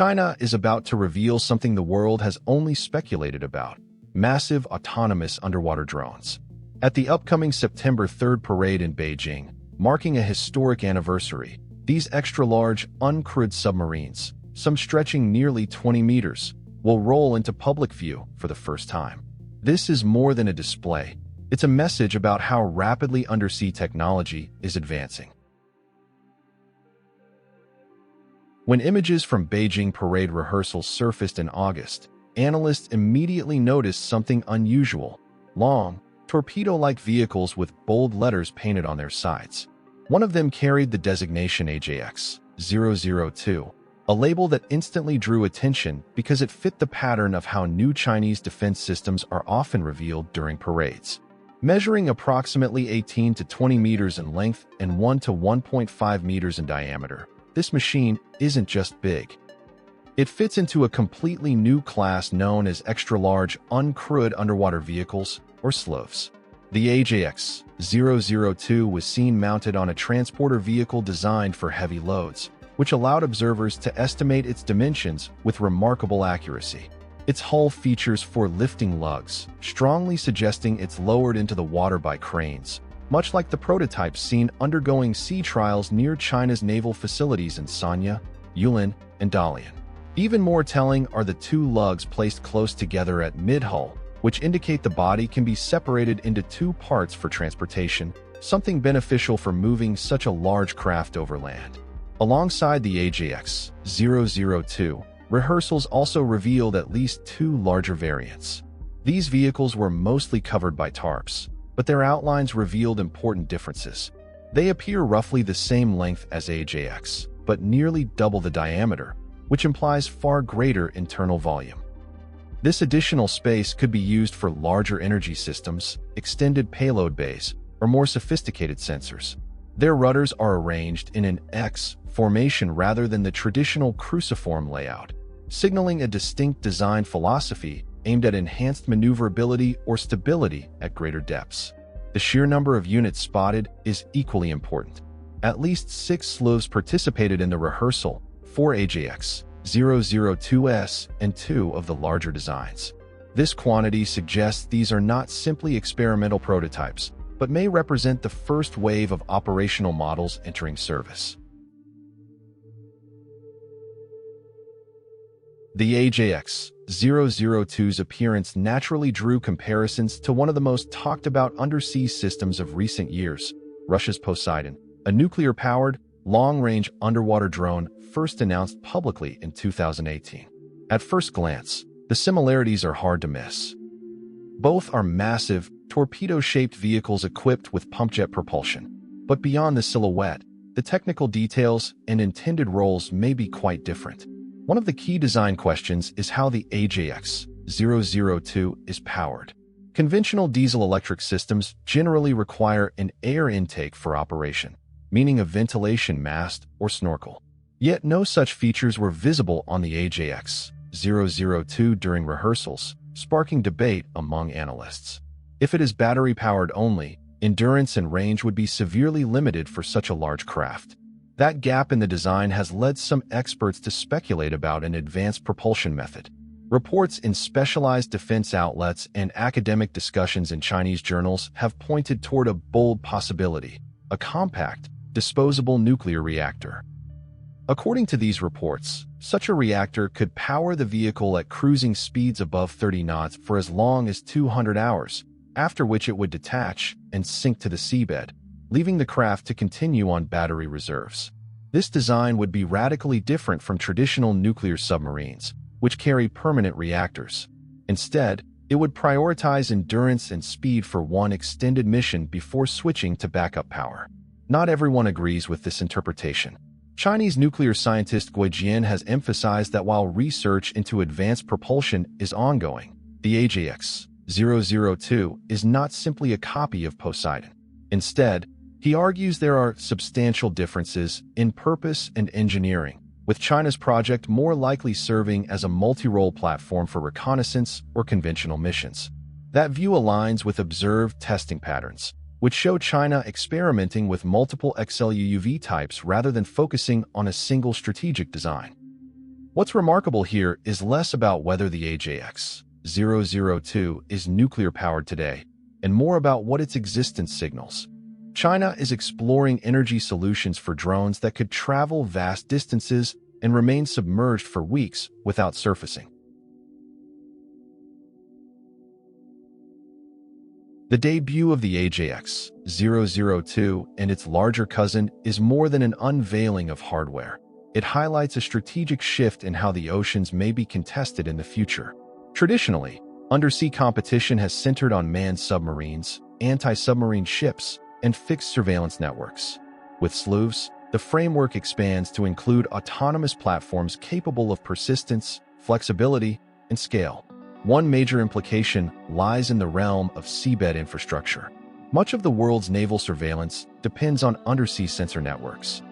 China is about to reveal something the world has only speculated about: massive autonomous underwater drones. At the upcoming September 3rd parade in Beijing, marking a historic anniversary, these extra-large, uncrewed submarines, some stretching nearly 20 meters, will roll into public view for the first time. This is more than a display. It's a message about how rapidly undersea technology is advancing. When images from Beijing parade rehearsals surfaced in August, analysts immediately noticed something unusual: long, torpedo-like vehicles with bold letters painted on their sides. One of them carried the designation AJX-002, a label that instantly drew attention because it fit the pattern of how new Chinese defense systems are often revealed during parades. Measuring approximately 18 to 20 meters in length and 1 to 1.5 meters in diameter, this machine isn't just big. It fits into a completely new class known as extra-large uncrewed underwater vehicles, or XLUUVs. The AJX-002 was seen mounted on a transporter vehicle designed for heavy loads, which allowed observers to estimate its dimensions with remarkable accuracy. Its hull features 4 lifting lugs, strongly suggesting it's lowered into the water by cranes, much like the prototypes seen undergoing sea trials near China's naval facilities in Sanya, Yulin, and Dalian. Even more telling are the 2 lugs placed close together at mid-hull, which indicate the body can be separated into 2 parts for transportation, something beneficial for moving such a large craft over land. Alongside the AJX-002, rehearsals also revealed at least 2 larger variants. These vehicles were mostly covered by tarps, but their outlines revealed important differences. They appear roughly the same length as AJX, but nearly double the diameter, which implies far greater internal volume. This additional space could be used for larger energy systems, extended payload bays, or more sophisticated sensors. Their rudders are arranged in an X formation rather than the traditional cruciform layout, signaling a distinct design philosophy aimed at enhanced maneuverability or stability at greater depths. The sheer number of units spotted is equally important. At least 6 XLUUVs participated in the rehearsal, 4 AJX-002s and 2 of the larger designs. This quantity suggests these are not simply experimental prototypes, but may represent the first wave of operational models entering service. The AJX-002's appearance naturally drew comparisons to one of the most talked-about undersea systems of recent years, Russia's Poseidon, a nuclear-powered, long-range underwater drone first announced publicly in 2018. At first glance, the similarities are hard to miss. Both are massive, torpedo-shaped vehicles equipped with pumpjet propulsion. But beyond the silhouette, the technical details and intended roles may be quite different. One of the key design questions is how the AJX-002 is powered. Conventional diesel-electric systems generally require an air intake for operation, meaning a ventilation mast or snorkel. Yet no such features were visible on the AJX-002 during rehearsals, sparking debate among analysts. If it is battery-powered only, endurance and range would be severely limited for such a large craft. That gap in the design has led some experts to speculate about an advanced propulsion method. Reports in specialized defense outlets and academic discussions in Chinese journals have pointed toward a bold possibility: a compact, disposable nuclear reactor. According to these reports, such a reactor could power the vehicle at cruising speeds above 30 knots for as long as 200 hours, after which it would detach and sink to the seabed, leaving the craft to continue on battery reserves. This design would be radically different from traditional nuclear submarines, which carry permanent reactors. Instead, it would prioritize endurance and speed for one extended mission before switching to backup power. Not everyone agrees with this interpretation. Chinese nuclear scientist Gui Jian has emphasized that while research into advanced propulsion is ongoing, the AJX-002 is not simply a copy of Poseidon. Instead, he argues there are substantial differences in purpose and engineering, with China's project more likely serving as a multi-role platform for reconnaissance or conventional missions. That view aligns with observed testing patterns, which show China experimenting with multiple XLUUV types rather than focusing on a single strategic design. What's remarkable here is less about whether the AJX-002 is nuclear-powered today, and more about what its existence signals. China is exploring energy solutions for drones that could travel vast distances and remain submerged for weeks without surfacing. The debut of the AJX-002 and its larger cousin is more than an unveiling of hardware. It highlights a strategic shift in how the oceans may be contested in the future. Traditionally, undersea competition has centered on manned submarines, anti-submarine ships, and fixed surveillance networks. With XLUUVs, the framework expands to include autonomous platforms capable of persistence, flexibility, and scale. One major implication lies in the realm of seabed infrastructure. Much of the world's naval surveillance depends on undersea sensor networks.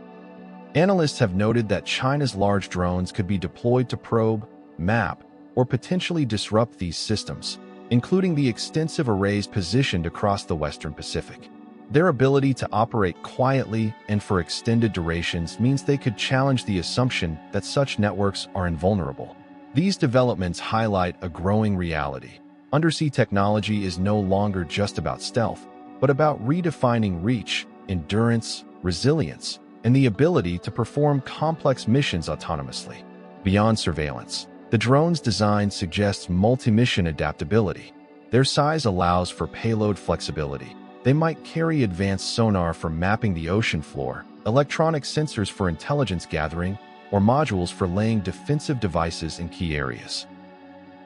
Analysts have noted that China's large drones could be deployed to probe, map, or potentially disrupt these systems, including the extensive arrays positioned across the Western Pacific. Their ability to operate quietly and for extended durations means they could challenge the assumption that such networks are invulnerable. These developments highlight a growing reality. Undersea technology is no longer just about stealth, but about redefining reach, endurance, resilience, and the ability to perform complex missions autonomously. Beyond surveillance, the drone's design suggests multi-mission adaptability. Their size allows for payload flexibility. They might carry advanced sonar for mapping the ocean floor, electronic sensors for intelligence gathering, or modules for laying defensive devices in key areas.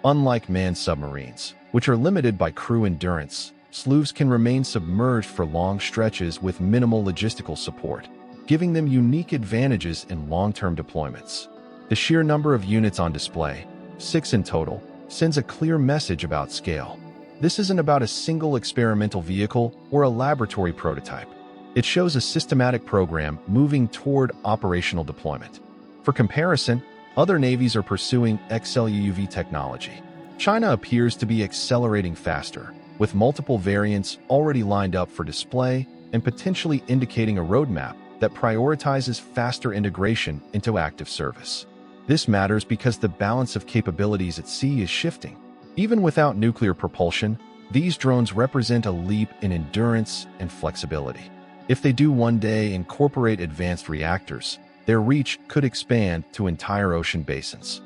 Unlike manned submarines, which are limited by crew endurance, XLUUVs can remain submerged for long stretches with minimal logistical support, giving them unique advantages in long-term deployments. The sheer number of units on display, 6 in total, sends a clear message about scale. This isn't about a single experimental vehicle or a laboratory prototype. It shows a systematic program moving toward operational deployment. For comparison, other navies are pursuing XLUUV technology. China appears to be accelerating faster, with multiple variants already lined up for display and potentially indicating a roadmap that prioritizes faster integration into active service. This matters because the balance of capabilities at sea is shifting. Even without nuclear propulsion, these drones represent a leap in endurance and flexibility. If they do one day incorporate advanced reactors, their reach could expand to entire ocean basins.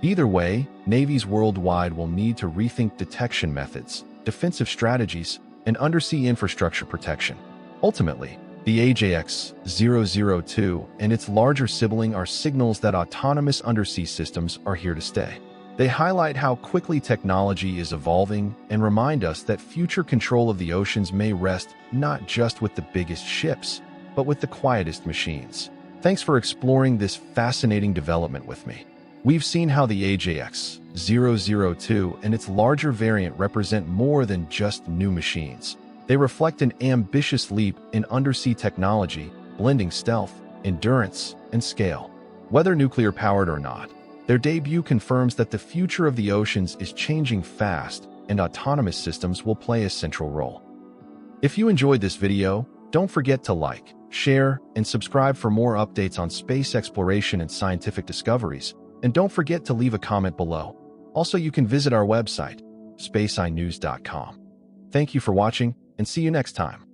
Either way, navies worldwide will need to rethink detection methods, defensive strategies, and undersea infrastructure protection. Ultimately, the AJX-002 and its larger sibling are signals that autonomous undersea systems are here to stay. They highlight how quickly technology is evolving and remind us that future control of the oceans may rest not just with the biggest ships, but with the quietest machines. Thanks for exploring this fascinating development with me. We've seen how the AJX-002 and its larger variant represent more than just new machines. They reflect an ambitious leap in undersea technology, blending stealth, endurance, and scale. Whether nuclear-powered or not, their debut confirms that the future of the oceans is changing fast and autonomous systems will play a central role. If you enjoyed this video, don't forget to like, share, and subscribe for more updates on space exploration and scientific discoveries. And don't forget to leave a comment below. Also, you can visit our website, spaceinews.com. Thank you for watching, and see you next time.